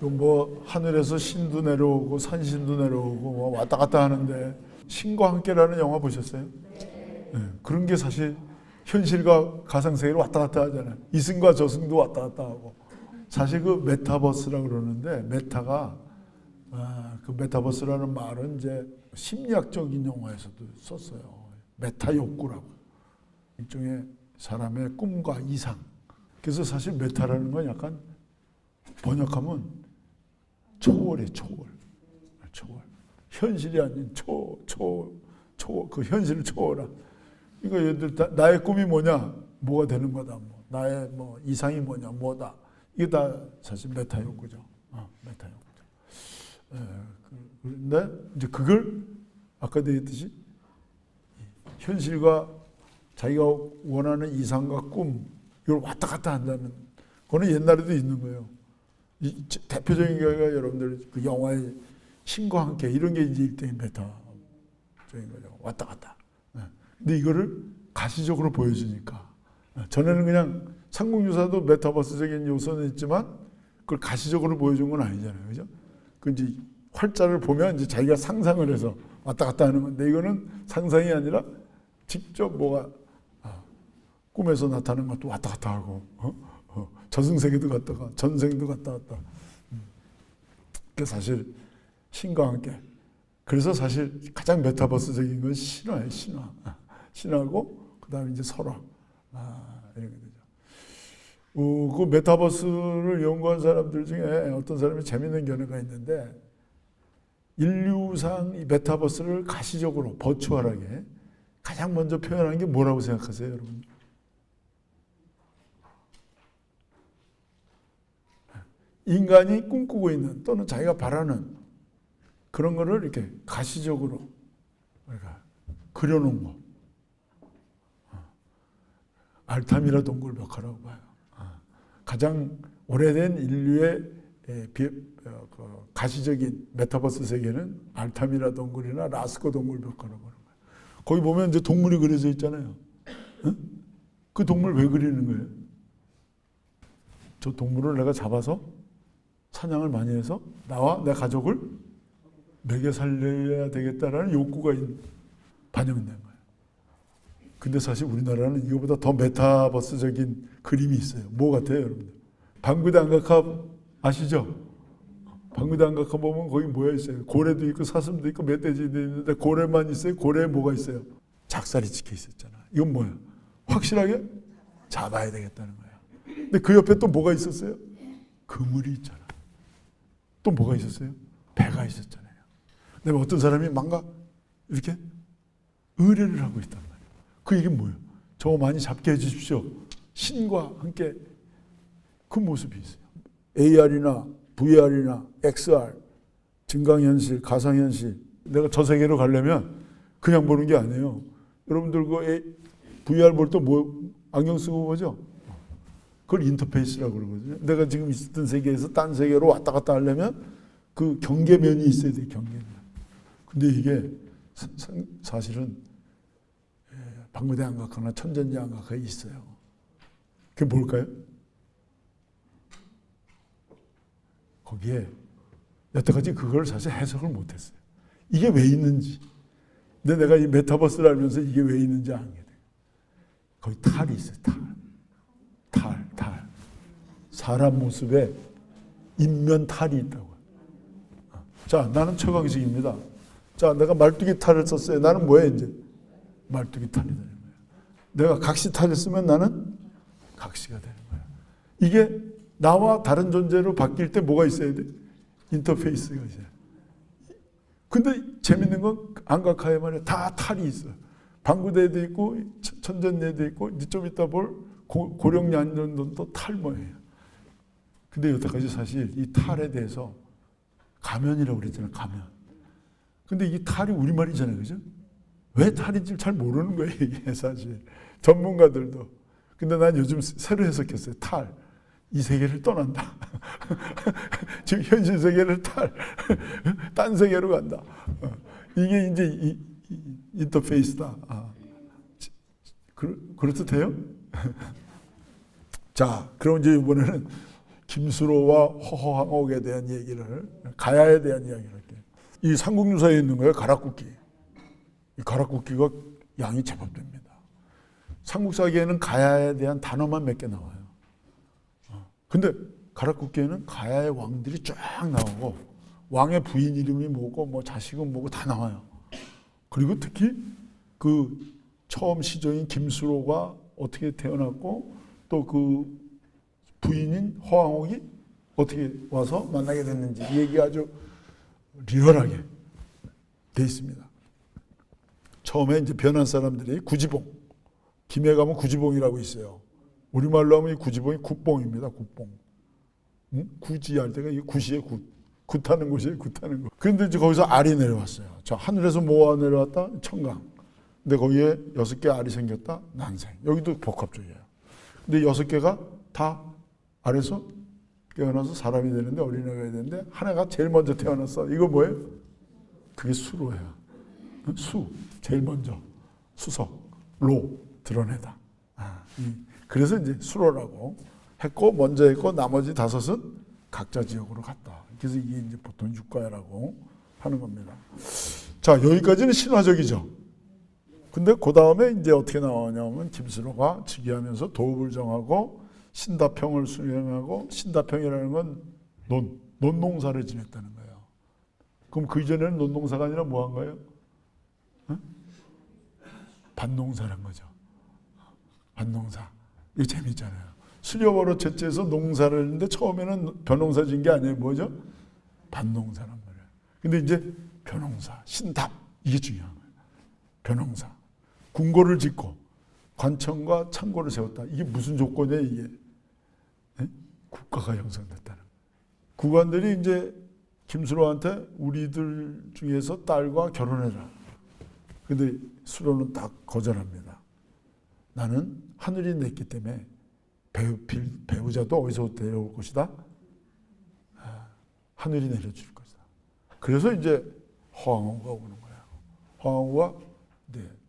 뭐 하늘에서 신도 내려오고 산신도 내려오고 뭐 왔다 갔다 하는데 신과 함께라는 영화 보셨어요? 네, 그런 게 사실 현실과 가상세계를 왔다 갔다 하잖아요. 이승과 저승도 왔다 갔다 하고. 사실 그 메타버스라고 그러는데 메타가 그 메타버스라는 말은 이제 심리학적인 용어에서도 썼어요. 메타 욕구라고. 일종의 사람의 꿈과 이상. 그래서 사실 메타라는 건 약간 번역하면 초월이에요. 초월. 현실이 아닌 그 현실을 초월한. 이거 예를 들어 나의 꿈이 뭐냐? 뭐가 되는 거다. 뭐. 나의 뭐 이상이 뭐냐? 뭐다. 이게 다 사실 메타 욕구죠. 메타 욕구죠. 그런데 이제 그걸 아까도 얘기했듯이 현실과 자기가 원하는 이상과 꿈 이걸 왔다 갔다 한다는 거는 옛날에도 있는 거예요. 이 대표적인 경우가 여러분들 그 영화의 신과 함께 이런 게 이제 일종의 메타적인 거죠. 왔다 갔다. 근데 이거를 가시적으로 보여주니까 전에는 그냥 삼국유사도 메타버스적인 요소는 있지만 그걸 가시적으로 보여준 건 아니잖아요, 그죠? 그 이제 활자를 보면 이제 자기가 상상을 해서 왔다 갔다 하는 건데 이거는 상상이 아니라 직접 뭐가 꿈에서 나타나는 것도 왔다 갔다 하고 저승세계도 갔다가 전생도 갔다 갔다. 그게 사실 신과 함께. 그래서 사실 가장 메타버스적인 건 신화예요. 신화고 그다음에 이제 설화. 이렇게 되죠. 그 메타버스를 연구한 사람들 중에 어떤 사람이 재밌는 견해가 있는데 인류상 이 메타버스를 가시적으로 버추얼하게 가장 먼저 표현한 게 뭐라고 생각하세요, 여러분? 인간이 꿈꾸고 있는 또는 자기가 바라는 그런 거를 이렇게 가시적으로 그려놓은 거. 알타미라 동굴 벽화라고 봐요. 가장 오래된 인류의 가시적인 메타버스 세계는 알타미라 동굴이나 라스코 동굴 벽화라고 하는 거예요. 거기 보면 이제 동물이 그려져 있잖아요. 그 동물 왜 그리는 거예요? 저 동물을 내가 잡아서 사냥을 많이 해서 나와 내 가족을 먹여 살려야 되겠다라는 욕구가 반영된 거예요. 근데 사실 우리나라는 이거보다 더 메타버스적인 그림이 있어요. 뭐 같아요, 여러분들? 방구대 안각합 아시죠? 방구대 안각합 보면 거기 뭐가 있어요? 고래도 있고 사슴도 있고 멧돼지도 있는데 고래만 있어요. 고래에 뭐가 있어요? 작살이 찍혀 있었잖아. 이건 뭐야? 확실하게 잡아야 되겠다는 거예요. 근데 그 옆에 또 뭐가 있었어요? 그물이 있잖아. 또 뭐가 있었어요? 배가 있었잖아요. 근데 어떤 사람이 뭔가 이렇게 의뢰를 하고 있단 말이에요. 그 얘기는 뭐예요? 저 많이 잡게 해주십시오. 신과 함께 그 모습이 있어요. AR이나 VR이나 XR, 증강현실, 가상현실. 내가 저 세계로 가려면 그냥 보는 게 아니에요. 여러분들 그 VR 볼 때 뭐 안경 쓰고 보죠? 그걸 인터페이스라고 그러거든요. 내가 지금 있었던 세계에서 딴 세계로 왔다 갔다 하려면 그 경계면이 있어야 돼요. 경계면. 근데 이게 사실은 방구대 안각하나 천전지 안각에 있어요. 그게 뭘까요? 거기에 여태까지 그걸 사실 해석을 못했어요. 이게 왜 있는지. 근데 내가 이 메타버스를 알면서 이게 왜 있는지 알게 돼요. 거기 탈이 있어요. 탈. 사람 모습에 인면 탈이 있다고. 자, 나는 최강식입니다. 자, 내가 말뚝이 탈을 썼어요. 나는 뭐예요, 이제? 말뚝이 탈이 되는 거예요. 내가 각시 탈을 쓰면 나는 각시가 되는 거예요. 이게 나와 다른 존재로 바뀔 때 뭐가 있어야 돼? 인터페이스가 있어요. 근데 재밌는 건 안각하에 말이야. 다 탈이 있어요. 방구대도 있고 천전대도 있고 이제 좀 이따 볼 고령양년도 탈 모양이에요. 근데 여태까지 사실 이 탈에 대해서 가면이라고 그랬잖아요. 가면. 근데 이 탈이 우리말이잖아요. 그죠? 왜 탈인지 잘 모르는 거예요. 이게 사실. 전문가들도. 근데 난 요즘 새로 해석했어요. 탈. 이 세계를 떠난다. 지금 현실 세계를 딴 세계로 간다. 이게 이제 인터페이스다. 그렇도 돼요? 자, 그럼 이제 이번에는 김수로와 허황옥에 대한 얘기를, 가야에 대한 이야기를 할게요. 이 삼국유사에 있는 거예요. 가락국기. 이 가락국기가 양이 제법 됩니다. 삼국사기에는 가야에 대한 단어만 몇 개 나와요. 근데 가락국기에는 가야의 왕들이 쫙 나오고 왕의 부인 이름이 뭐고 뭐 자식은 뭐고 다 나와요. 그리고 특히 그 처음 시조인 김수로가 어떻게 태어났고 또 그 부인인 허황옥이 어떻게 와서 만나게 됐는지 이 얘기가 아주 리얼하게 돼 있습니다. 처음에 이제 변한 사람들이 구지봉, 김해 가면 구지봉이라고 있어요. 우리말로 하면 이 구지봉이 굿봉입니다. 굿봉. 응? 구지할 때가 이 굿이에요. 굿하는 곳이에요. 굿하는 곳. 그런데 이제 거기서 알이 내려왔어요. 저 하늘에서 뭐가 내려왔다? 청강. 근데 거기에 6개 알이 생겼다? 난생. 여기도 복합적이에요. 근데 6개가 다 알에서 깨어나서 사람이 되는데 어린애가 되는데 하나가 제일 먼저 태어났어. 이거 뭐예요? 그게 수로예요. 수. 제일 먼저. 수석. 로. 드러내다. 그래서 이제 수로라고 했고 먼저 했고 나머지 5은 각자 지역으로 갔다. 그래서 이게 이제 보통 육가야라고 하는 겁니다. 자, 여기까지는 신화적이죠. 근데 그 다음에 이제 어떻게 나오냐면 김수로가 즉위하면서 도읍을 정하고 신다평을 수행하고 신다평이라는 건 논농사를 지냈다는 거예요. 그럼 그 이전에는 논농사가 아니라 뭐 한 거예요? 응? 밭농사란 거죠. 밭농사. 이거 재밌잖아요. 수려버릇 제째에서 농사를 했는데 처음에는 벼농사 지은 게 아니에요. 뭐죠? 밭농사란 말이에요. 근데 이제 벼농사, 신답 이게 중요한 거예요. 벼농사. 궁궐을 짓고 관청과 창고를 세웠다. 이게 무슨 조건이에요, 이게? 네? 국가가 형성됐다는. 국왕들이 이제 김수로한테 우리들 중에서 딸과 결혼해라. 근데 수로는 딱 거절합니다. 나는 하늘이 냈기 때문에 배우자도 어디서 데려올 것이다? 하늘이 내려줄 것이다. 그래서 이제 허황호가 오는 거예요. 허황호가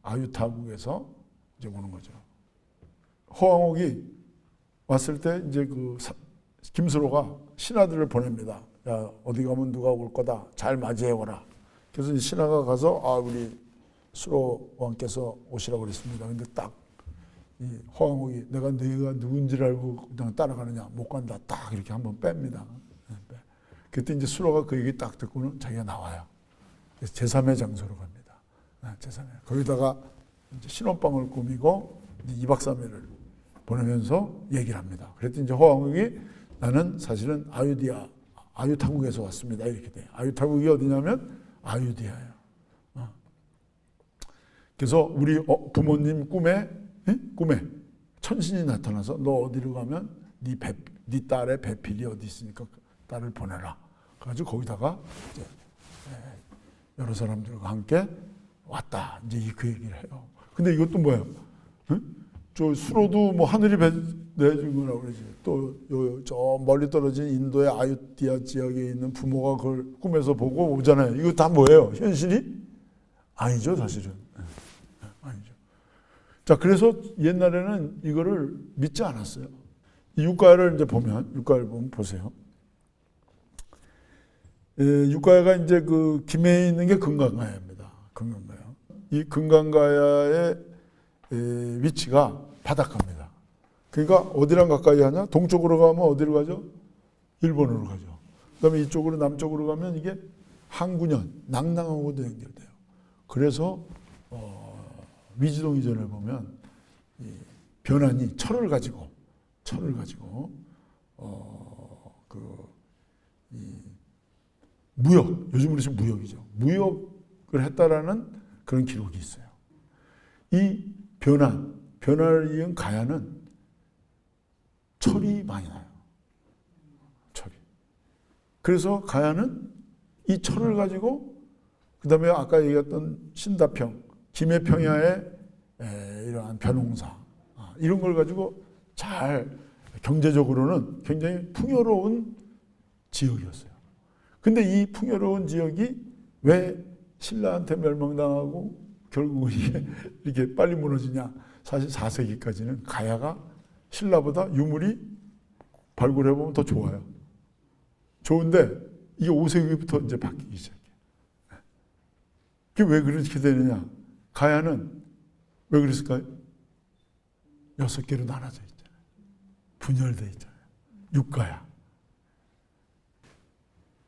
아유타국에서 이제 오는 거죠. 허황옥이 왔을 때 이제 그 김수로가 신하들을 보냅니다. 야, 어디 가면 누가 올 거다. 잘 맞이해 오라. 그래서 신하가 가서 우리 수로 왕께서 오시라고 그랬습니다. 근데 딱 이 허황옥이 내가 누군지를 알고 그냥 따라가느냐 못 간다. 딱 이렇게 한번 뺍니다. 그때 이제 수로가 그 얘기 딱 듣고는 자기가 나와요. 그래서 제3의 장소로 갑니다. 제3의 거기다가 이제 신혼방을 꾸미고 2박 3일을 보내면서 얘기를 합니다. 그랬더니 이제 허황옥이 나는 사실은 아유타국에서 왔습니다. 이렇게 돼. 아유타국이 어디냐면 아유디야예요. 그래서 우리 부모님 꿈에 천신이 나타나서 너 어디로 가면 네 딸의 배필이 어디 있으니까 딸을 보내라. 그래가지고 거기다가 이제 여러 사람들과 함께 왔다. 이제 그 얘기를 해요. 근데 이것도 뭐예요? 저 수로도 뭐 하늘이 내준 거라고 그러지. 또 저 멀리 떨어진 인도의 아유티아 지역에 있는 부모가 그걸 꿈에서 보고 오잖아요. 이거 다 뭐예요? 현실이? 아니죠, 사실은. 아니죠. 자, 그래서 옛날에는 이거를 믿지 않았어요. 이 육가야를 이제 보면, 육가야를 보면 보세요. 육가야가 이제 그 김해에 있는 게 금강가야입니다. 금강가야. 이 금강가야의 위치가 바닷가입니다. 그러니까 어디랑 가까이 하냐? 동쪽으로 가면 어디로 가죠? 일본으로 가죠. 그다음에 이쪽으로 남쪽으로 가면 이게 항구년, 낭낭하고도 연결돼요. 그래서 위지동 이전을 보면 이 변환이 철을 가지고 무역, 요즘으로 치면 무역이죠. 무역을 했다라는 그런 기록이 있어요. 이 변화를 이은 가야는 철이 많이 나요. 철이. 그래서 가야는 이 철을 가지고 그 다음에 아까 얘기했던 신다평, 김해평야의 이러한 벼농사 이런 걸 가지고 잘 경제적으로는 굉장히 풍요로운 지역이었어요. 근데 이 풍요로운 지역이 왜 신라한테 멸망당하고 결국 이렇게 빨리 무너지냐? 사실 4세기까지는 가야가 신라보다 유물이 발굴해보면 더 좋아요. 좋은데 이게 5세기부터 이제 바뀌기 시작해. 그게 왜 그렇게 되느냐? 가야는 왜 그랬을까요? 6개로 나눠져 있잖아요. 분열돼 있잖아요. 육가야.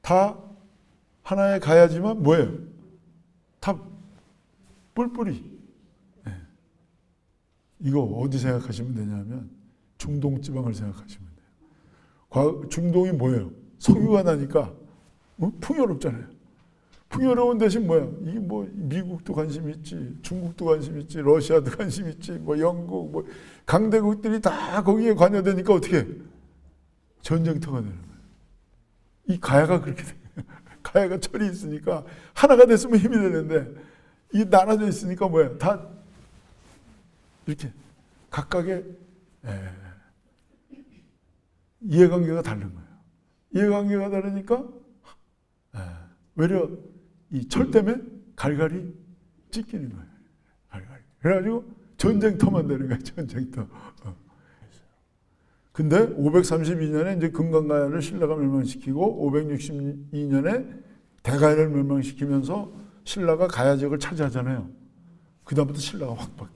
다 하나의 가야지만 뭐예요? 다 뿔뿔이. 네. 이거 어디 생각하시면 되냐면 중동 지방을 생각하시면 돼요. 중동이 뭐예요? 석유가 나니까 풍요롭잖아요. 풍요로운 대신 뭐야? 이게 뭐 미국도 관심 있지, 중국도 관심 있지, 러시아도 관심 있지, 뭐 영국, 뭐 강대국들이 다 거기에 관여되니까 어떻게 전쟁터가 되는 거예요. 이 가야가 그렇게 돼요. 가야가 철이 있으니까 하나가 됐으면 힘이 되는데 이 나눠져 있으니까 뭐야? 다 이렇게 각각의 이해관계가 다른 거예요. 이해관계가 다르니까 외려 이 철 때문에 갈갈이 찢기는 거예요. 갈갈이. 그래가지고 전쟁터만 되는 거예요. 전쟁터. 근데 532년에 이제 금강가야를 신라가 멸망시키고 562년에 대가야를 멸망시키면서 신라가 가야 지역을 차지하잖아요. 그 다음부터 신라가 확 바뀝니다.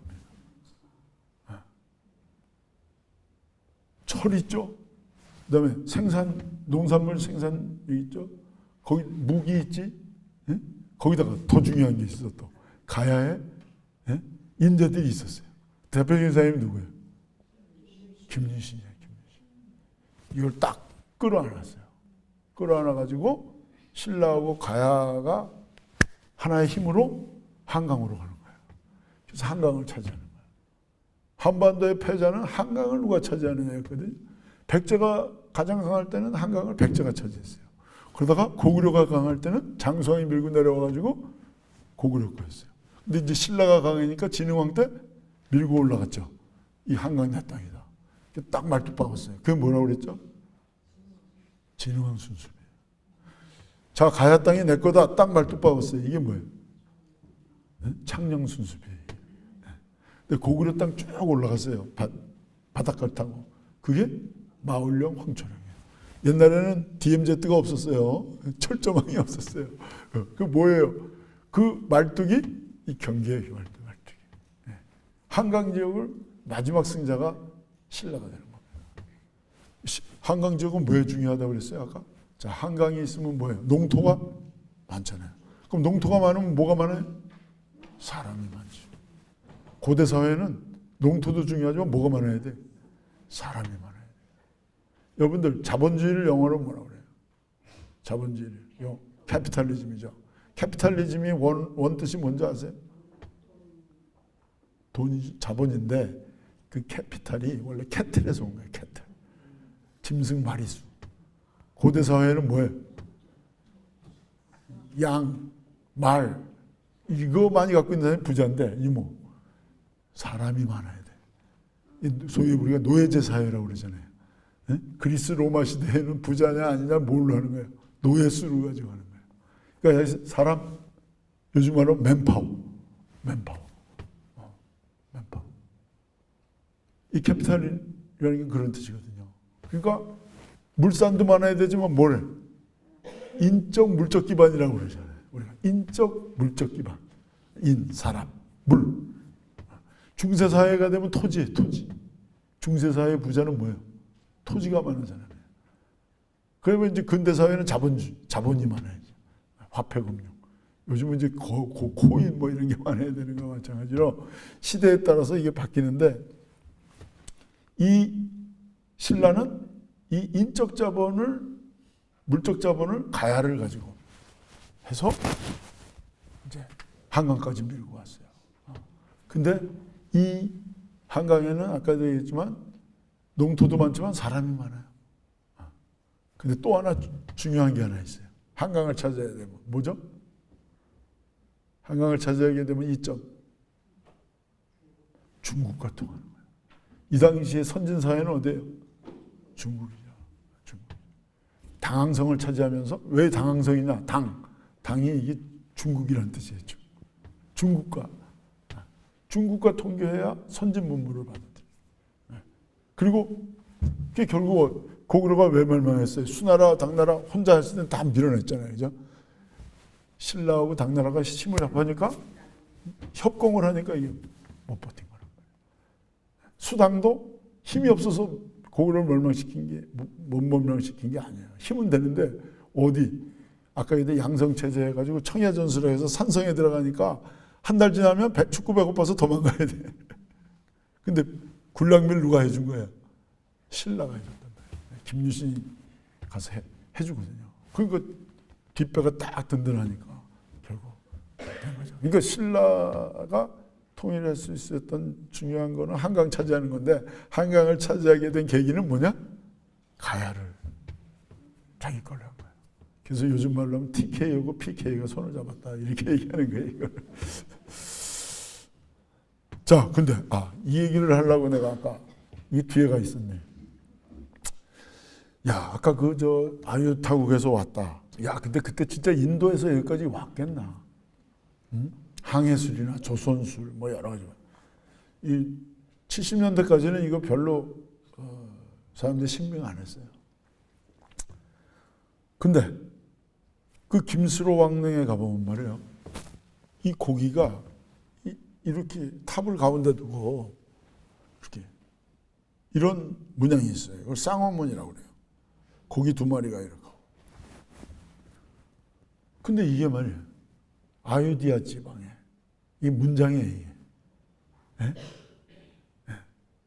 철 있죠. 그 다음에 생산, 농산물 생산 있죠. 거기 무기 있지. 예? 거기다가 더 중요한 게 있어 또. 가야에 예? 인재들이 있었어요. 대표적인 사람이 누구예요? 김유신이에요. 김유신. 이걸 딱 끌어안았어요. 끌어안아가지고 신라하고 가야가 하나의 힘으로 한강으로 가는 거예요. 그래서 한강을 차지하는 거예요. 한반도의 패자는 한강을 누가 차지하느냐였거든요. 백제가 가장 강할 때는 한강을 백제가 차지했어요. 그러다가 고구려가 강할 때는 장수왕이 밀고 내려와가지고 고구려 거였어요. 근데 이제 신라가 강하니까 진흥왕 때 밀고 올라갔죠. 이 한강 내 땅이다. 딱 말뚝 박았어요. 그게 뭐라고 그랬죠? 진흥왕 순수비예요. 자, 가야 땅이 내 거다. 딱 말뚝 박았어요. 이게 뭐예요? 창녕 순수비. 근데 고구려 땅 쭉 올라갔어요. 바닷가를 타고. 그게 마을령 황초령이에요. 옛날에는 DMZ가 없었어요. 철조망이 없었어요. 그 뭐예요? 그 말뚝이 이 경계의 말뚝이. 한강 지역을 마지막 승자가 신라가 되는 겁니다. 한강 지역은 뭐에 중요하다고 그랬어요? 아까? 자, 한강이 있으면 뭐예요? 농토가 많잖아요. 그럼 농토가 많으면 뭐가 많아요? 사람이 많죠. 고대 사회는 농토도 중요하지만 뭐가 많아야 돼? 사람이 많아야 돼. 여러분들 자본주의를 영어로 뭐라고 그래요? 자본주의를. 캐피탈리즘이죠. 캐피탈리즘이 원 뜻이 뭔지 아세요? 돈이 자본인데 그 캐피탈이 원래 캐틀에서 온 거예요. 캐틀. 짐승 마리수. 고대 사회는 뭐예요? 양, 말 이거 많이 갖고 있는 사람이 부자인데 이모 사람이 많아야 돼. 소위 우리가 노예제 사회라고 그러잖아요. 네? 그리스 로마 시대에는 부자냐 아니냐 뭘로 하는 거예요? 노예수를 가지고 하는 거예요. 그러니까 사람 요즘 말로 맨파워. 이 캐피탈이라는 게 그런 뜻이거든요. 그러니까 물산도 많아야 되지만 뭐래? 인적 물적 기반이라고 그러잖아요. 우리가 인적 물적 기반. 인, 사람, 물. 중세사회가 되면 토지. 중세사회 부자는 뭐예요? 토지가 많으잖아요. 그러면 이제 근대사회는 자본이 많아야죠. 화폐금융. 요즘은 이제 코인 뭐 이런 게 많아야 되는 거와 마찬가지로 시대에 따라서 이게 바뀌는데 이 신라는 이 인적 자본을 물적 자본을 가야를 가지고 해서 이제 한강까지 밀고 왔어요. 근데 이 한강에는 아까도 얘기했지만 농토도 많지만 사람이 많아요. 근데 또 하나 중요한 게 하나 있어요. 한강을 찾아야 되면 뭐죠? 한강을 찾아야 되면 이 점. 중국과 통하는 거예요. 이 당시에 선진 사회는 어디예요? 중국이죠. 중국. 당항성을 차지하면서 왜 당항성이냐? 당이 이게 중국이라는 뜻이에요. 중국과 통교해야 선진 문물을 받아들여요. 그리고 그게 결국 고구려가 왜 멸망했어요? 수나라, 당나라 혼자 했을 때는 다 밀어냈잖아요. 그죠? 신라하고 당나라가 힘을 합하니까 협공을 하니까 이게 못 버틴 거란 말이에요. 수당도 힘이 없어서 고구려를 멸망시킨 게, 못 멸망시킨 게 아니에요. 힘은 되는데 어디? 아까 얘기 양성체제 해가지고 청야전술을 해서 산성에 들어가니까 한 달 지나면 죽고 배고파서 도망가야 돼. 근데 군량미를 누가 해준 거예요? 신라가 해줬단 말이에요. 김유신이 가서 해주거든요. 그러니까 뒷배가 딱 든든하니까 결국 된 거죠. 그러니까 신라가 통일할 수 있었던 중요한 거는 한강 차지하는 건데 한강을 차지하게 된 계기는 뭐냐? 가야를 자기 걸로 한 거예요. 그래서 요즘 말로 하면 TK하고 PK가 손을 잡았다 이렇게 얘기하는 거예요. 이걸. 자, 근데 이 얘기를 하려고 내가 아까 이 뒤에가 있었네. 야, 아까 아유타국에서 왔다. 야, 근데 그때 진짜 인도에서 여기까지 왔겠나? 응? 항해술이나 조선술 뭐 여러 가지. 이 70년대까지는 이거 별로 사람들이 신경 안 했어요. 근데 그 김수로 왕릉에 가보면 말이에요. 이 고기가 이렇게 탑을 가운데 두고 이렇게 이런 문양이 있어요. 이걸 쌍원문이라고 그래요. 고기 두 마리가 이렇게. 근데 이게 말이에요. 아유디아 지방에 이 문장이에요. 이게. 네? 네.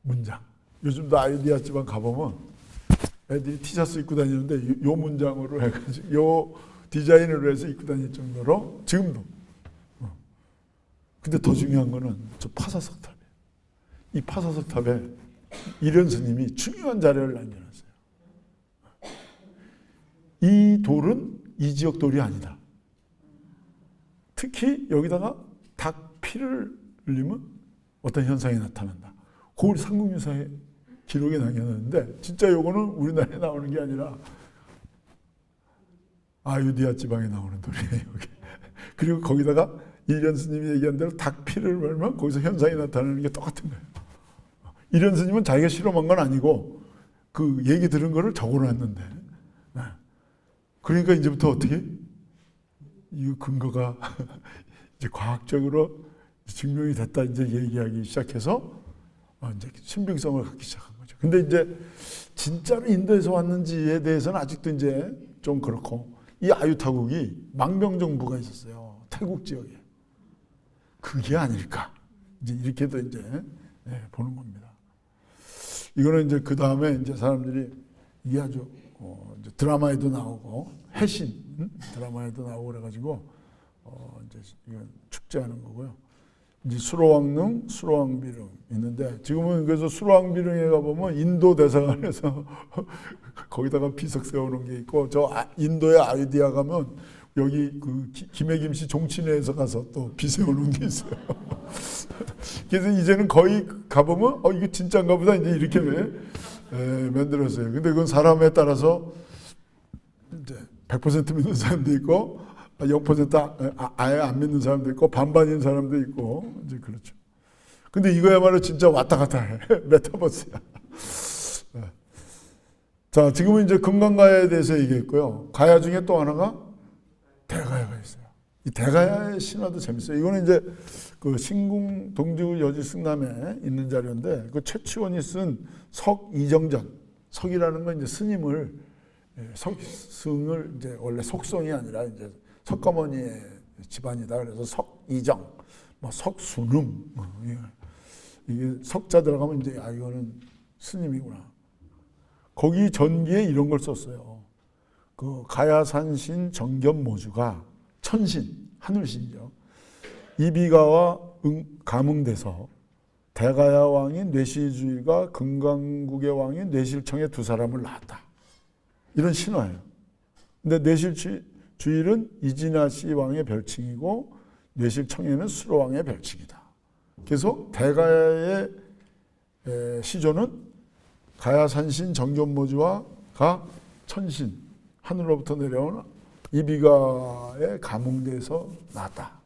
문장. 요즘도 아유디아 지방 가보면 애들이 티셔츠 입고 다니는데 요 문장으로 해가지고 요 디자인으로 해서 입고 다닐 정도로 지금도. 근데 더 중요한 거는 저 파사석탑이에요. 이 파사석탑에 이련 스님이 중요한 자료를 남겨놨어요. 이 돌은 이 지역 돌이 아니다. 특히 여기다가 닭 피를 흘리면 어떤 현상이 나타난다. 그걸 삼국유사에 기록에 남겨놨는데 진짜 요거는 우리나라에 나오는 게 아니라 아유디아 지방에 나오는 돌이에요. 여기. 그리고 거기다가 이련 스님이 얘기한 대로 닭 피를 물면 거기서 현상이 나타나는 게 똑같은 거예요. 이련 스님은 자기가 실험한 건 아니고 그 얘기 들은 거를 적어놨는데 그러니까 이제부터 어떻게 이 근거가 이제 과학적으로 증명이 됐다 이제 얘기하기 시작해서 이제 신빙성을 갖기 시작한 거죠. 근데 이제 진짜로 인도에서 왔는지에 대해서는 아직도 이제 좀 그렇고 이 아유타국이 망명정부가 있었어요. 태국 지역에. 그게 아닐까. 이제 이렇게도 이제 보는 겁니다. 이거는 이제 그 다음에 이제 사람들이 이게 아주 이제 드라마에도 나오고 해신 드라마에도 나오고 그래가지고 이제 이건 축제하는 거고요. 이제 수로왕릉, 수로왕비릉 있는데 지금은 그래서 수로왕비릉에 가보면 인도 대사관에서 거기다가 비석 세워놓은 게 있고 저 인도의 아유디아 가면 여기 그 김해김씨 종친회에서 가서 또 비 세워놓은 게 있어요. 그래서 이제는 거의 가보면 이거 진짜인가 보다 이제 이렇게 만들었어요. 근데 그건 사람에 따라서 이제 100% 믿는 사람도 있고 0% 아예 안 믿는 사람도 있고 반반인 사람도 있고 이제 그렇죠. 근데 이거야말로 진짜 왔다 갔다 해. 메타버스야. 자, 지금은 이제 금강가야에 대해서 얘기했고요. 가야 중에 또 하나가 대가야가 있어요. 이 대가야의 신화도 재밌어요. 이거는 이제 그 신궁 동주 여지 승남에 있는 자료인데 그 최치원이 쓴 석이정전, 석이라는 건 이제 스님을 석승을 이제 원래 속성이 아니라 이제 석가모니의 집안이다. 그래서 석이정, 뭐 석순음, 이게 석자 들어가면 이제 이거는 스님이구나. 거기 전기에 이런 걸 썼어요. 그 가야산신 정견모주가 천신, 하늘신이죠. 이비가와 감응돼서 대가야 왕인 뇌실주의가 금강국의 왕인 뇌실청의 두 사람을 낳았다. 이런 신화예요. 근데 뇌실주의는 이진아씨 왕의 별칭이고 뇌실청에는 수로왕의 별칭이다. 그래서 대가야의 시조는 가야산신 정견모주가 천신, 하늘로부터 내려온 이비가에 감응돼서 낳았다.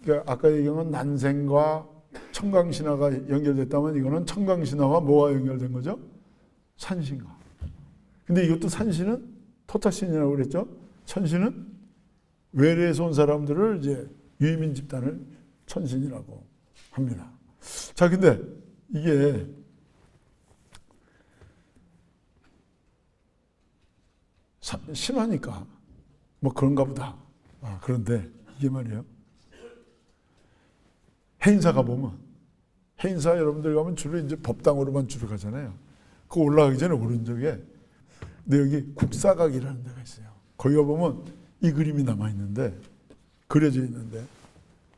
그러니까 아까 얘기한 난생과 청강신화가 연결됐다면 이거는 청강신화와 뭐가 연결된 거죠? 산신과. 근데 이것도 산신은 토착신이라고 그랬죠. 천신은 외래에서 온 사람들을 이제 유의민 집단을 천신이라고 합니다. 자, 근데 이게 심하니까 뭐 그런가 보다. 그런데 이게 말이에요. 해인사 가보면, 해인사 여러분들 가면 주로 이제 법당으로만 주로 가잖아요. 그 올라가기 전에 오른쪽에, 근데 여기 국사각이라는 데가 있어요. 거기 가보면 이 그림이 남아있는데, 그려져 있는데,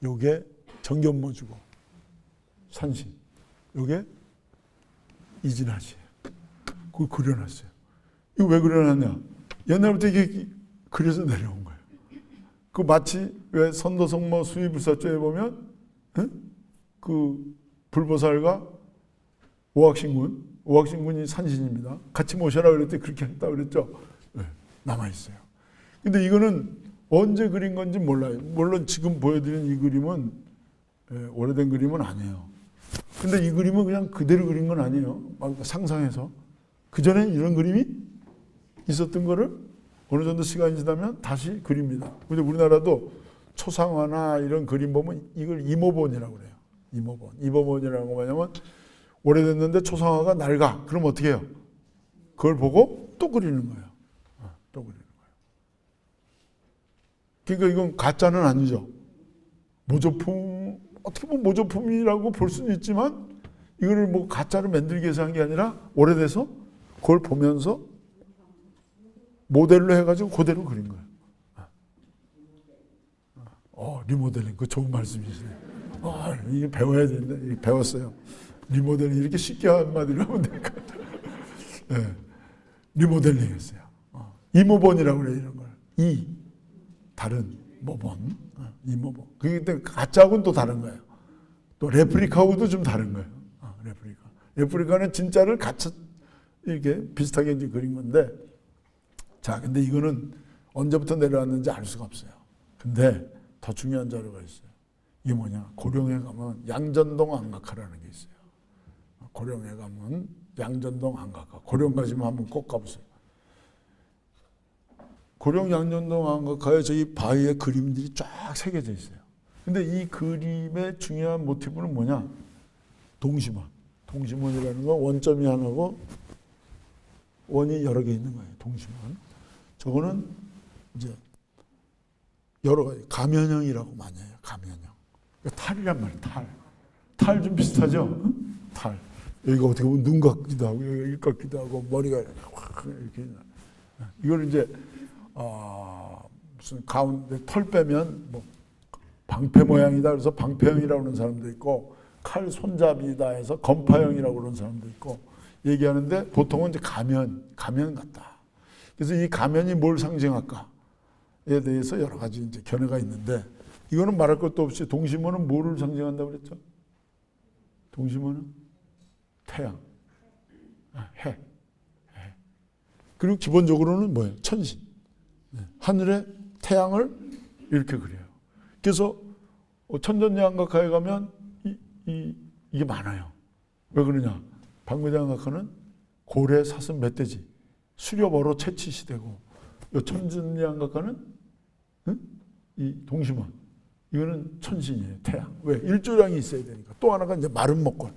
요게 정견모주고, 산신. 요게 이진하시예요. 그걸 그려놨어요. 이거 왜 그려놨냐? 옛날부터 이게 그려서 내려온 거예요. 그 마치 왜 선도성모 수의불사조에 보면 그 불보살과 오학신군이 산신입니다. 같이 모셔라 그랬더니 그렇게 했다 그랬죠. 네, 남아있어요. 근데 이거는 언제 그린 건지 몰라요. 물론 지금 보여드린 이 그림은 오래된 그림은 아니에요. 근데 이 그림은 그냥 그대로 그린 건 아니에요. 막 상상해서. 그전에 이런 그림이 있었던 거를 어느 정도 시간이 지나면 다시 그립니다. 근데 우리나라도 초상화나 이런 그림 보면 이걸 이모본이라고 그래요. 이모본이라는 거 뭐냐면 오래됐는데 초상화가 낡아. 그럼 어떻게 해요? 그걸 보고 또 그리는 거예요. 또 그리는 거예요. 그러니까 이건 가짜는 아니죠. 모조품, 어떻게 보면 모조품이라고 볼 수는 있지만 이거를 뭐 가짜로 만들기 위해서 한 게 아니라 오래돼서 그걸 보면서 모델로 해가지고 그대로 그린 거예요. 리모델링, 그 좋은 말씀이시네. 이게 배워야 되는데, 이게 배웠어요. 리모델링, 이렇게 쉽게 한마디로 하면 될까? 네. 리모델링 했어요. 이모본이라고 그래요, 이런 걸. 다른 모본. 이모본. 그게 가짜하고는 또 다른 거예요. 또 레플리카하고도 좀 다른 거예요. 레플리카는 진짜를 가짜, 이렇게 비슷하게 이제 그린 건데, 자, 근데 이거는 언제부터 내려왔는지 알 수가 없어요. 근데 더 중요한 자료가 있어요. 이게 뭐냐? 고령에 가면 양전동 안각화라는 게 있어요. 고령에 가면 양전동 안각화. 고령 가시면 한번 꼭 가보세요. 고령 양전동 안각화에 저희 바위에 그림들이 쫙 새겨져 있어요. 근데 이 그림의 중요한 모티브는 뭐냐? 동심원. 동심원이라는 건 원점이 하나고 원이 여러 개 있는 거예요. 동심원. 저거는 이제 여러 가지 가면형이라고 많이 해요. 가면형. 탈이란 말이에요. 탈 좀 비슷하죠? 탈. 여기가 어떻게 보면 눈 같기도 하고 여기 입 같기도 하고 머리가 이렇게. 이걸 이제 무슨 가운데 털 빼면 뭐 방패 모양이다 그래서 방패형이라고 하는 사람도 있고 칼 손잡이다 해서 건파형이라고 그러는 사람도 있고 얘기하는데 보통은 이제 가면 같다. 그래서 이 가면이 뭘 상징할까에 대해서 여러 가지 이제 견해가 있는데 이거는 말할 것도 없이 동심원은 뭐를 상징한다고 그랬죠? 동심원은 태양, 해. 그리고 기본적으로는 뭐예요? 천신. 하늘에 태양을 이렇게 그려요. 그래서 천전양각화에 가면 이게 많아요. 왜 그러냐? 박매장각화는 고래, 사슴, 멧돼지, 수렵어로 채취시되고 천전양각화는 이 동심원. 이거는 천신이에요. 태양. 왜? 일조량이 있어야 되니까. 또 하나가 이제 마른 먹걸.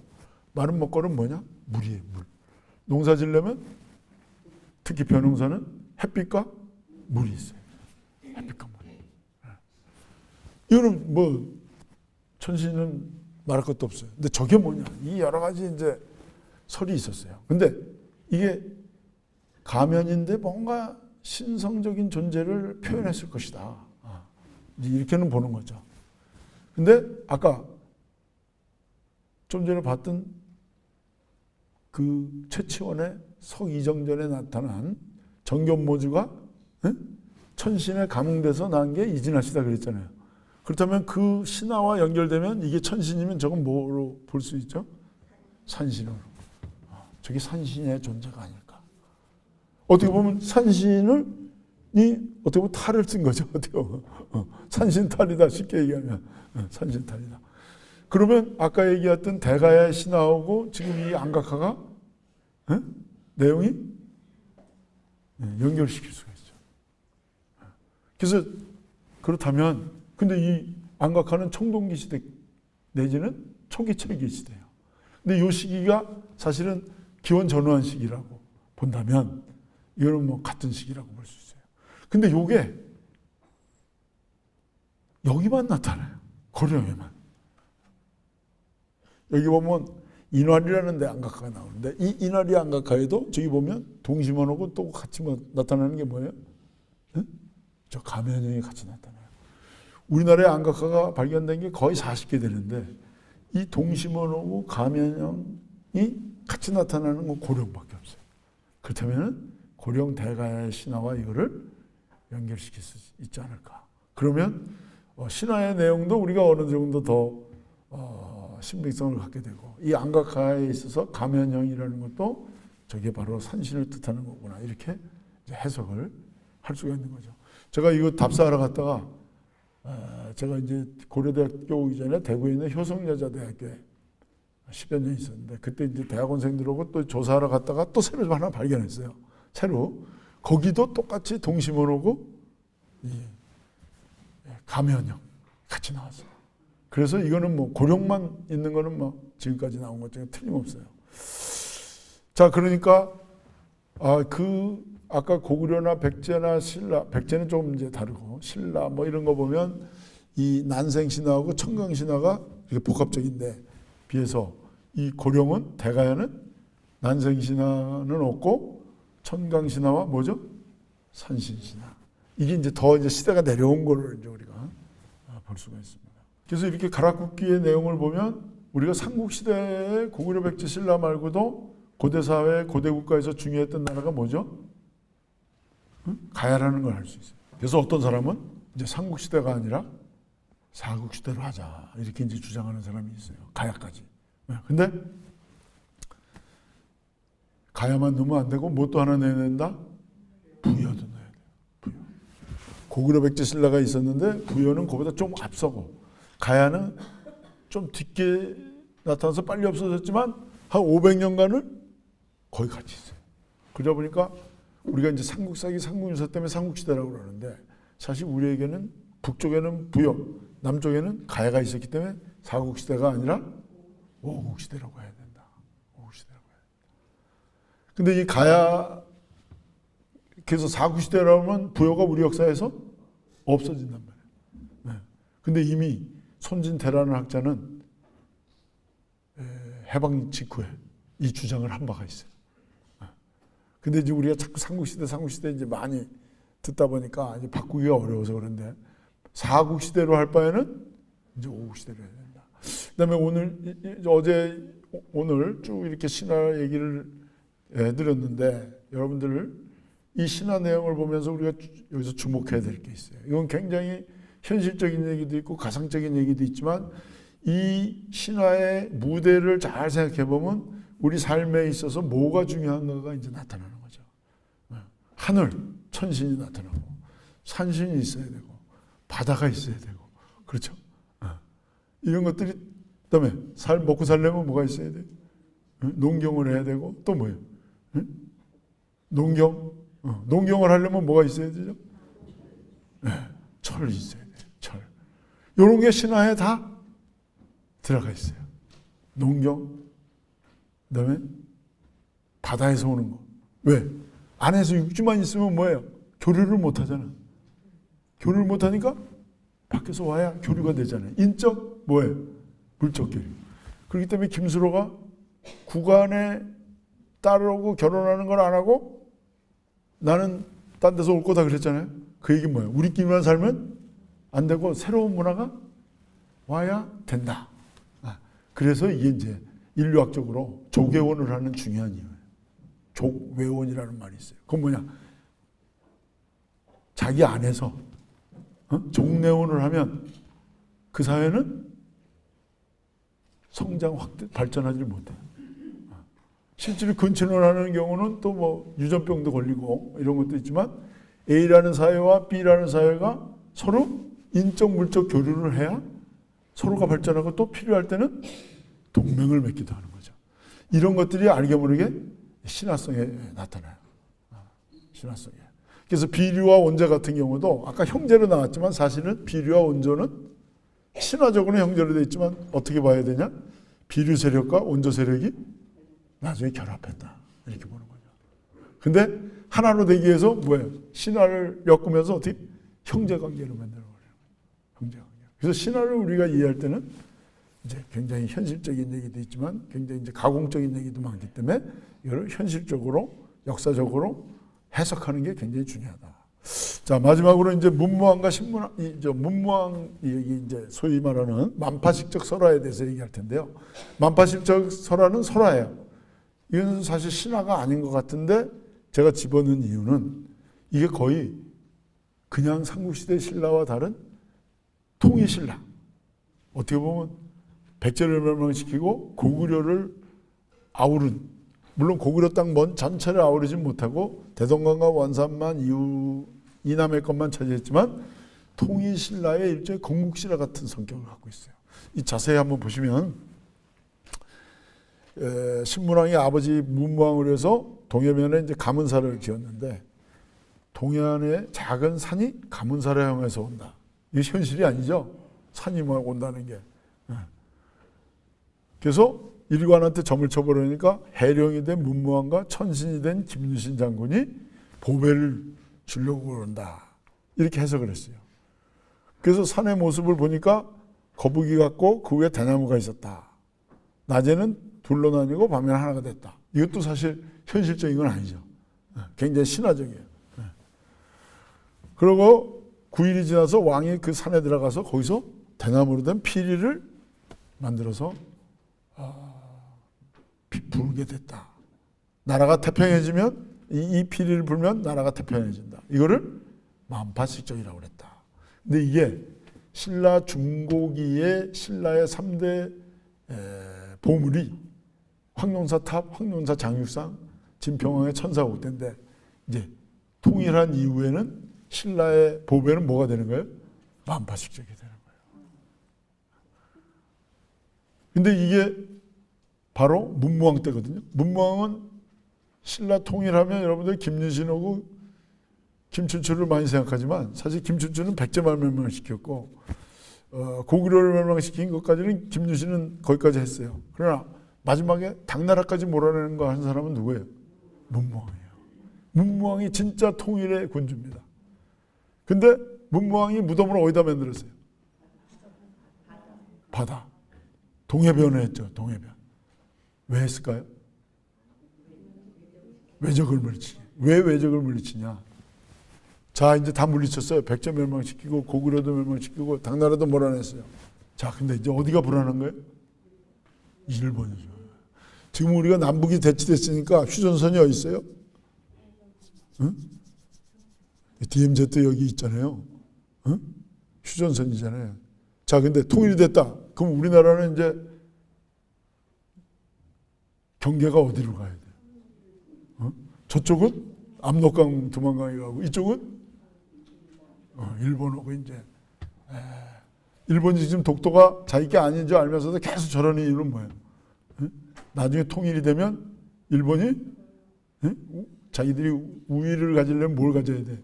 마른 먹걸은 뭐냐? 물이에요. 물. 농사 지려면 특히 벼농사는 햇빛과 물이 있어요. 햇빛과 물이. 이거는 뭐 천신은 말할 것도 없어요. 근데 저게 뭐냐? 이 여러 가지 이제 설이 있었어요. 근데 이게 가면인데 뭔가 신성적인 존재를 표현했을 것이다. 이렇게는 보는 거죠. 근데 아까 좀 전에 봤던 그 최치원의 석이정전에 나타난 정견모주가 천신에 감응돼서 난 게 이진하시다 그랬잖아요. 그렇다면 그 신화와 연결되면 이게 천신이면 저건 뭐로 볼 수 있죠? 산신으로. 저게 산신의 존재가 아닐까. 어떻게 보면 어떻게 보면 탈을 쓴 거죠. 어떻게 보면. 산신탈이다. 쉽게 얘기하면. 산신탈이다. 그러면 아까 얘기했던 대가야 신화하고 지금 이 안각화가 내용이 연결시킬 수가 있죠. 그래서 그렇다면 근데 이 안각화는 청동기 시대 내지는 초기 철기 시대예요. 근데 이 시기가 사실은 기원 전후한 시기라고 본다면 이거는 뭐 같은 시기라고 볼 수 있어요. 근데 요게 여기만 나타나요. 고려에만. 여기 보면 인활이라는 데 안각화가 나오는데 이 인활이 안각화에도 저기 보면 동심원하고 또 같이 나타나는 게 뭐예요? 응? 저 가면형이 같이 나타나요. 우리나라의 안각화가 발견된 게 거의 40개 되는데 이 동심원하고 가면형이 같이 나타나는 건 고령밖에 없어요. 그렇다면 고령 대가의 신화와 이거를 연결시킬 수 있지 않을까. 그러면 신화의 내용도 우리가 어느 정도 더 신빙성을 갖게 되고 이 안각화에 있어서 가면형이라는 것도 저게 바로 산신을 뜻하는 거구나. 이렇게 이제 해석을 할 수가 있는 거죠. 제가 이거 답사하러 갔다가 제가 이제 고려대학교 오기 전에 대구에 있는 효성여자대학교에 10여 년 있었는데 그때 이제 대학원생들하고 또 조사하러 갔다가 또 새로 하나 발견했어요. 새로. 거기도 똑같이 동심원하고 가면형 같이 나왔어요. 그래서 이거는 뭐 고령만 있는 거는 뭐 지금까지 나온 것 중에 틀림없어요. 자, 그러니까 아까 고구려나 백제나 신라, 백제는 좀 이제 다르고 신라 뭐 이런 거 보면 이 난생신화하고 청강신화가 이렇게 복합적인데 비해서 이 고령은 대가야는 난생신화는 없고 청강신화와 뭐죠? 산신신화. 이게 이제 더 이제 시대가 내려온 거를 이제 우리가 볼 수가 있습니다. 그래서 이렇게 가락국기의 내용을 보면 우리가 삼국시대의 고구려 백제 신라 말고도 고대사회 고대국가에서 중요했던 나라가 뭐죠? 가야라는 걸 알 수 있어요. 그래서 어떤 사람은 이제 삼국시대가 아니라 사국시대로 하자 이렇게 이제 주장하는 사람이 있어요. 가야까지. 근데 가야만 넣으면 안 되고 뭐 또 하나 내야 된다? 부여도 넣어야 돼요. 부여. 고구려 백제 신라가 있었는데 부여는 그보다 좀 앞서고 가야는 좀 뒤게 나타나서 빨리 없어졌지만 한 500년간을 거의 같이 있어요. 그러다 보니까 우리가 이제 삼국사기 삼국유사 때문에 삼국시대라고 그러는데 사실 우리에게는 북쪽에는 부여, 남쪽에는 가야가 있었기 때문에 사국시대가 아니라 오국시대라고 해야 된다. 오국시대라고 해야 된다. 근데 이 가야 그래서 사국시대라고 하면 부여가 우리 역사에서 없어진단 말이에요. 네. 근데 이미 손진태라는 학자는 해방 직후에 이 주장을 한 바가 있어요. 근데 이제 우리가 자꾸 삼국시대 이제 많이 듣다 보니까 이제 바꾸기가 어려워서 그런데 사국시대로 할 바에는 이제 오국시대로 해야 된다. 그다음에 오늘 쭉 이렇게 신화 얘기를 해드렸는데 여러분들 이 신화 내용을 보면서 우리가 여기서 주목해야 될 게 있어요. 이건 굉장히 현실적인 얘기도 있고 가상적인 얘기도 있지만 이 신화의 무대를 잘 생각해 보면 우리 삶에 있어서 뭐가 중요한가가 이제 나타나는 거죠. 하늘, 천신이 나타나고 산신이 있어야 되고 바다가 있어야 되고 그렇죠. 이런 것들이 그다음에 먹고 살려면 뭐가 있어야 돼? 농경을 해야 되고 또 뭐예요? 농경을 하려면 뭐가 있어야 되죠? 철이 있어야 돼요. 철. 이런 게 신화에 다 들어가 있어요. 농경, 그다음에 바다에서 오는 거. 왜? 안에서 육지만 있으면 뭐예요? 교류를 못 하잖아. 교류를 못 하니까 밖에서 와야 교류가 되잖아요. 인적 뭐예요? 물적 교류. 그렇기 때문에 김수로가 국안에 따르고 결혼하는 걸 안 하고 나는 딴 데서 올 거다 그랬잖아요. 그 얘기 뭐예요? 우리끼리만 살면 안 되고 새로운 문화가 와야 된다. 그래서 이게 이제 인류학적으로 조계원을 하는 중요한 이유예요. 족외원이라는 말이 있어요. 그건 뭐냐? 자기 안에서 족내원을 하면 그 사회는 성장 확대 발전하지 못해요. 실제로 근친을 하는 경우는 또 뭐 유전병도 걸리고 이런 것도 있지만 A라는 사회와 B라는 사회가 서로 인적 물적 교류를 해야 서로가 발전하고 또 필요할 때는 동맹을 맺기도 하는 거죠. 이런 것들이 알게 모르게 신화성에 나타나요. 신화 속에. 그래서 비류와 원죄 같은 경우도 아까 형제로 나왔지만 사실은 비류와 원조는 신화적으로는 형제로 되어 있지만 어떻게 봐야 되냐? 비류 세력과 원조 세력이 나중에 결합했다. 이렇게 보는 거죠. 근데 하나로 되기 위해서 뭐예요? 신화를 엮으면서 어떻게 형제 관계를 만들어 버려요. 형제 관계. 그래서 신화를 우리가 이해할 때는 이제 굉장히 현실적인 얘기도 있지만 굉장히 이제 가공적인 얘기도 많기 때문에 이걸 현실적으로 역사적으로 해석하는 게 굉장히 중요하다. 자, 마지막으로 이제 문무왕과 신문왕, 문무왕 얘기 이제 소위 말하는 만파식적 설화에 대해서 얘기할 텐데요. 만파식적 설화는 설화예요. 이건 사실 신화가 아닌 것 같은데 제가 집어넣은 이유는 이게 거의 그냥 삼국시대 신라와 다른 통일신라. 어떻게 보면 백제를 멸망시키고 고구려를 아우른, 물론 고구려 땅 전체를 아우르진 못하고 대동강과 원산만 이남의 것만 차지했지만 통일신라의 일종의 건국신라 같은 성격을 갖고 있어요. 이 자세히 한번 보시면 신문왕이 아버지 문무왕을 해서 동해면에 이제 가문사를 지었는데 동해안의 작은 산이 가문사를 향해서 온다. 이게 현실이 아니죠. 산이 막 온다는 게. 그래서 일관한테 점을 쳐버리니까 해령이 된 문무왕과 천신이 된 김유신 장군이 보배를 주려고 그런다. 이렇게 해석을 했어요. 그래서 산의 모습을 보니까 거북이 같고 그 위에 대나무가 있었다. 낮에는 둘로 나뉘고 밤에는 하나가 됐다. 이것도 사실 현실적인 건 아니죠. 굉장히 신화적이에요. 그리고 9일이 지나서 왕이 그 산에 들어가서 거기서 대나무로 된 피리를 만들어서 불게 됐다. 나라가 태평해지면 이 피리를 불면 나라가 태평해진다. 이거를 만파식적이라고 그랬다. 근데 이게 신라 중고기의 신라의 3대 보물이 황룡사탑, 황룡사 장육상, 진평왕의 천사옥대인데 이제 통일한 이후에는 신라의 보배는 뭐가 되는 거예요? 만파식적이 되는 거예요. 근데 이게 바로 문무왕 때거든요. 문무왕은 신라 통일하면 여러분들 김유신하고 김춘추를 많이 생각하지만 사실 김춘추는 백제만 멸망시켰고 고구려를 멸망시킨 것까지는 김유신은 거기까지 했어요. 그러나 마지막에 당나라까지 몰아내는 거 한 사람은 누구예요? 문무왕이에요. 문무왕이 진짜 통일의 군주입니다. 근데 문무왕이 무덤을 어디다 만들었어요? 바다. 동해변에 했죠. 동해변. 왜 했을까요? 외적을 물리치기. 왜 외적을 물리치냐? 자, 이제 다 물리쳤어요. 백제 멸망시키고 고구려도 멸망시키고 당나라도 몰아냈어요. 자, 근데 이제 어디가 불안한 거예요? 일본이죠. 지금 우리가 남북이 대치됐으니까 휴전선이 어디 있어요? 응? DMZ 여기 있잖아요. 응? 휴전선이잖아요. 자, 근데 통일이 됐다. 그럼 우리나라는 이제 경계가 어디로 가야 돼요? 어? 저쪽은 압록강 두만강이 가고 이쪽은 일본하고 이제 일본이 지금 독도가 자기 게 아닌 줄 알면서도 계속 저러는 이유는 뭐예요? 나중에 통일이 되면 일본이 자기들이 우위를 가지려면 뭘 가져야 돼?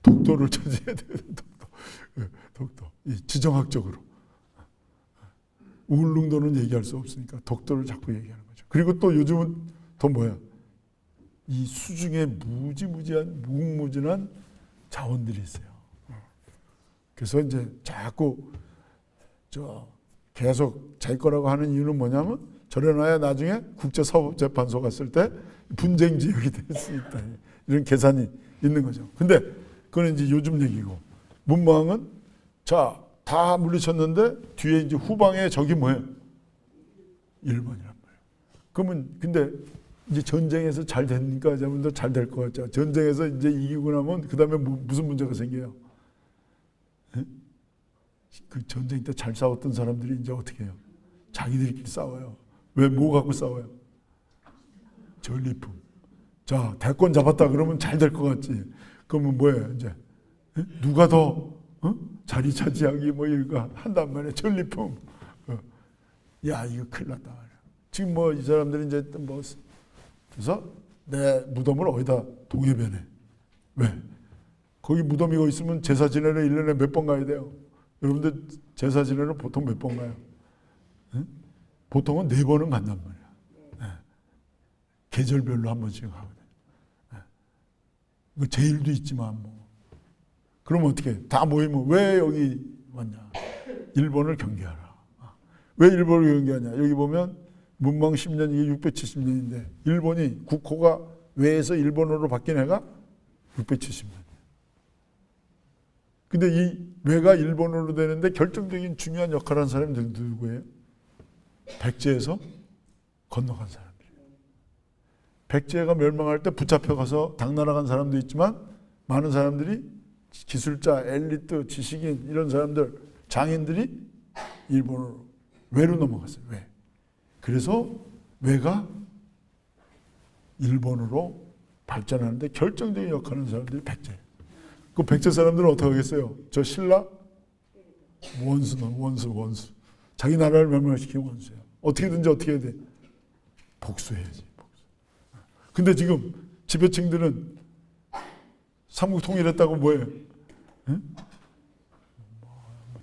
독도를 차지해야 돼. 독도. 지정학적으로. 울릉도는 얘기할 수 없으니까 독도를 자꾸 얘기하는 거죠. 그리고 또 요즘은 더 뭐야? 이 수중에 무지무지한 무궁무진한 자원들이 있어요. 그래서 이제 자꾸 계속 자기 거라고 하는 이유는 뭐냐면 저래놔야 나중에 국제사법재판소 갔을 때 분쟁 지역이 될 수 있다. 이런 계산이 있는 거죠. 근데 그건 이제 요즘 얘기고 문무왕은 자, 다 물리쳤는데 뒤에 이제 후방에 적이 뭐예요? 일본이란 말이에요. 그러면 근데 이제 전쟁에서 잘 되니까 여러분들 잘 될 것 같죠. 전쟁에서 이제 이기고 나면 그 다음에 무슨 문제가 생겨요? 에? 그 전쟁 때 잘 싸웠던 사람들이 이제 어떻게 해요? 자기들끼리 싸워요. 왜 뭐 갖고 싸워요? 전리품. 자, 대권 잡았다 그러면 잘 될 것 같지. 그러면 뭐예요? 이제 누가 더 자리 차지하기 뭐 이거 한단 말이에요. 전리품. 야, 이거 큰일 났다 말이야. 지금 뭐 이 사람들이 이제 뭐 그래서 내 무덤을 어디다 동해변에 왜? 거기 무덤이 거기 있으면 제사 지내러 1년에 몇 번 가야 돼요? 여러분들 제사 지내러 보통 몇 번 가요? 응? 보통은 4번은 간단 말이야. 네. 계절별로 한 번씩 하거든. 네. 제일도 있지만 뭐. 그러면 어떻게? 다 모이면 왜 여기 왔냐? 일본을 경계하라. 왜 일본을 경계하냐? 여기 보면 문망 10년 이게 670년인데 일본이 국호가 왜에서 일본어로 바뀐 해가 670년. 근데 이 왜가 일본어로 되는데 결정적인 중요한 역할을 한 사람들이 누구예요? 백제에서 건너간 사람들이에요. 백제가 멸망할 때 붙잡혀 가서 당나라 간 사람도 있지만 많은 사람들이 기술자, 엘리트, 지식인 이런 사람들, 장인들이 일본으로 왜로 넘어갔어요. 왜? 그래서 왜가 일본으로 발전하는데 결정적인 역할을 하는 사람들이 백제. 그 백제 사람들은 어떻게 하겠어요? 저 신라 원수는 원수. 자기 나라를 멸망시킨 원수예요. 어떻게든지 어떻게 해야 돼? 복수해야지. 복수. 근데 지금 지배층들은 삼국 통일했다고 뭐예요? 응?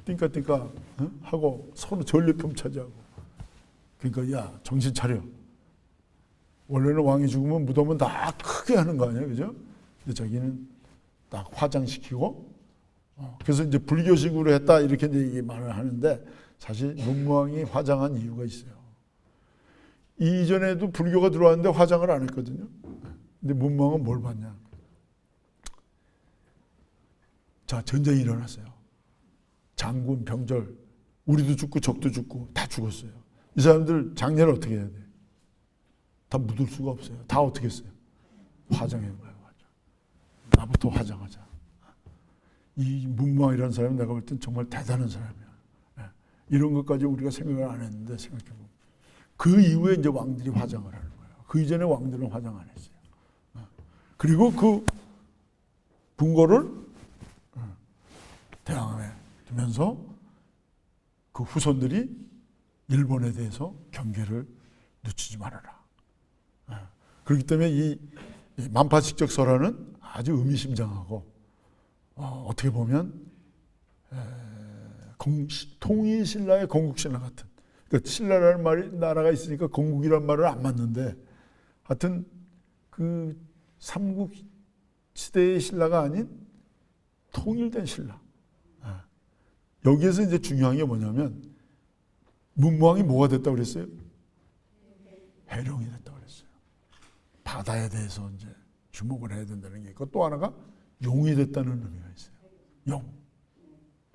띵까띵까 응? 하고 서로 전리품 차지하고. 그러니까 야 정신 차려. 원래는 왕이 죽으면 무덤은 다 크게 하는 거 아니에요, 그죠? 근데 자기는 딱 화장시키고. 그래서 이제 불교식으로 했다 이렇게 이제 말을 하는데 사실 문무왕이 화장한 이유가 있어요. 이전에도 불교가 들어왔는데 화장을 안 했거든요. 근데 문무왕은 뭘 봤냐? 자, 전쟁이 일어났어요. 장군, 병절, 우리도 죽고 적도 죽고 다 죽었어요. 이 사람들 장례를 어떻게 해야 돼? 다 묻을 수가 없어요. 다 어떻게 했어요? 화장한 거예요. 화장. 나부터 화장하자. 이 문무왕이라는 사람은 내가 볼 땐 정말 대단한 사람이야. 이런 것까지 우리가 생각을 안 했는데 생각해보면 그 이후에 이제 왕들이 화장을 하는 거예요. 그 이전에 왕들은 화장 안 했어요. 그리고 그 분고를 대항해 두면서 그 후손들이 일본에 대해서 경계를 늦추지 말아라. 그렇기 때문에 이 만파식적설화는 아주 의미심장하고 어떻게 보면 통일신라의 건국신라 같은, 그러니까 신라라는 말이 나라가 있으니까 건국이란 말을 안 맞는데 하여튼 그 삼국 시대의 신라가 아닌 통일된 신라. 여기에서 이제 중요한 게 뭐냐면 문무왕이 뭐가 됐다고 그랬어요? 해령이 됐다고 그랬어요. 바다에 대해서 이제 주목을 해야 된다는 게 있고 또 하나가 용이 됐다는 의미가 있어요. 용.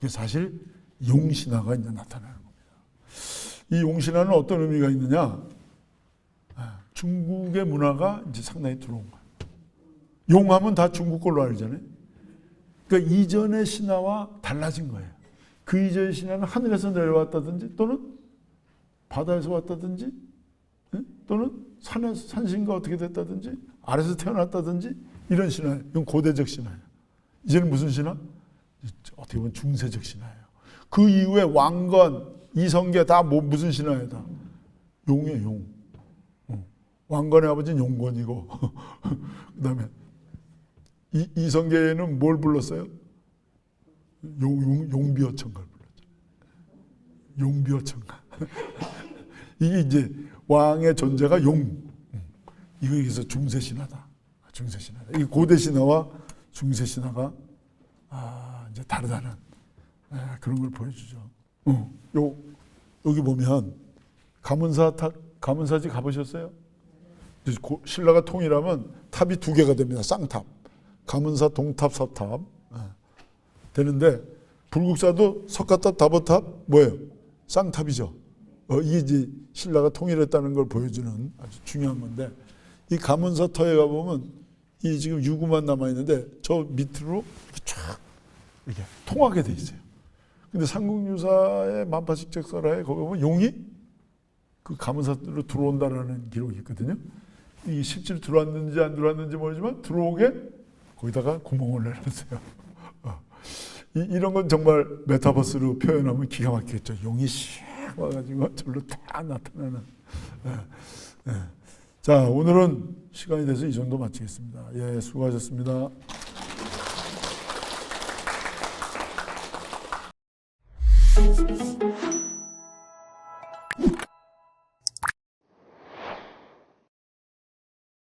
사실 용신화가 이제 나타나는 겁니다. 이 용신화는 어떤 의미가 있느냐? 중국의 문화가 이제 상당히 들어온 거예요. 용하면 다 중국 걸로 알잖아요. 그러니까 이전의 신화와 달라진 거예요. 그 이전의 신화는 하늘에서 내려왔다든지 또는 바다에서 왔다든지 또는 산신과 어떻게 됐다든지 아래서 태어났다든지 이런 신화예요. 이건 고대적 신화예요. 이제는 무슨 신화? 어떻게 보면 중세적 신화예요. 그 이후에 왕건, 이성계 다 무슨 신화예요? 다 용이에요. 용. 왕건의 아버지는 용건이고 그 다음에 이성계는 뭘 불렀어요? 용비어천가를 불렀죠. 용비어천가. 이게 이제 왕의 존재가 용. 이거 여기서 중세신화다. 중세신화다. 이 고대신화와 중세신화가 이제 다르다는 그런 걸 보여주죠. 여기 보면 가문사지 가보셨어요? 신라가 통일하면 탑이 2개가 됩니다. 쌍탑. 가문사 동탑, 서탑 되는데 불국사도 석가탑, 다보탑 뭐예요? 쌍탑이죠. 이게 이제 신라가 통일했다는 걸 보여주는 아주 중요한 건데 이 가문사 터에 가보면 이 지금 유구만 남아있는데 저 밑으로 이렇게 쫙 이렇게 통하게 돼 있어요. 근데 삼국유사의 만파식적설화에 거기 보면 용이 그 가문사로 들어온다라는 기록이 있거든요. 이게 실제로 들어왔는지 안 들어왔는지 모르지만 들어오게 거기다가 구멍을 내놨어요. 이런 건 정말 메타버스로 표현하면 기가 막히겠죠. 용이 샥 와가지고 절로 딱 나타나는. 자, 오늘은 시간이 돼서 이 정도 마치겠습니다. 예, 수고하셨습니다. 거예요.